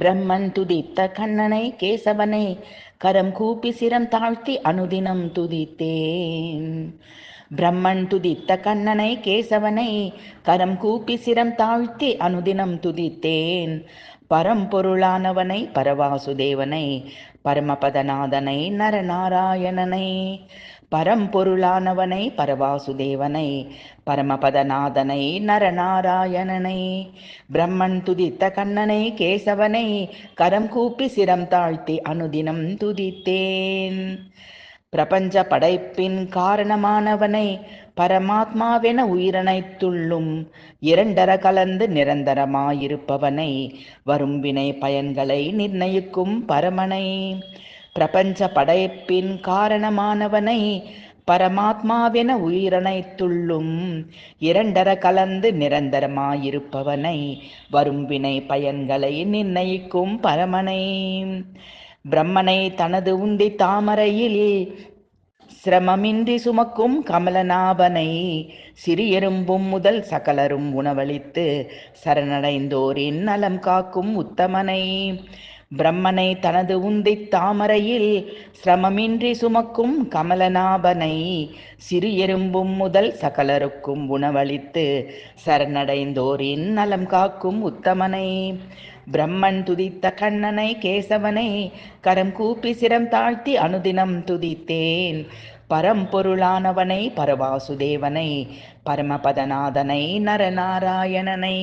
பிரம்மன் துதித்த கண்ணனை கேசவனை கரம் கூப்பி சிரம் தாழ்த்தி அனுதினம் துதித்தேன். பிரம்மன் துதித்த கண்ணனை கேசவனை கரம் கூப்பி சிரம் தாழ்த்தி அனுதினம் துதித்தேன். பரம்பொருளானவனை பரவாசுதேவனை பரமபதநாதனை நரநாராயணனை. பரம்பொருளானவனை பரவாசுதேவனை பரமபதநாதனை நரநாராயணனை. பிரம்மன் துதித்த கண்ணனை கேசவனை கரம் கூப்பி சிரம் தாழ்த்தி அனுதினம் துதித்தேன். பிரபஞ்ச படைப்பின் காரணமானவனை பரமாத்மாவென உயிரனைத்துள்ளும் இரண்டர கலந்து நிரந்தரமாயிருப்பவனை வரும் வினை பயன்களை நிர்ணயிக்கும் பரமனை. பிரபஞ்ச படைப்பின் காரணமானவனை பரமாத்மாவென உயிரனைத்துள்ளும் இரண்டர கலந்து நிரந்தரமாயிருப்பவனை வரும் வினை பயன்களை நிர்ணயிக்கும் பரமனை. பிரம்மனை தனது உண்டி தாமரையில் சிரமமின்றி சுமக்கும் கமலநாபனை சிறியெரும்பும் முதல் சகலரும் உணவளித்து சரணடைந்தோரின் நலம் காக்கும் உத்தமனை. பிரம்மனை தனது உந்தி தாமரையில் சிரமமின்றி சுமக்கும் கமலநாபனை சிறியெரும்பும் முதல் சகலருக்கும் உணவளித்து சரணடைந்தோரின் நலம் காக்கும் உத்தமனை. பிரம்மன் துதித்த கண்ணனை கேசவனை கரம் கூப்பி சிரம் தாழ்த்தி அனுதினம் துதித்தேன். பரம்பொருளானவனை பரவாசுதேவனை பரமபதநாதனை நரநாராயணனை.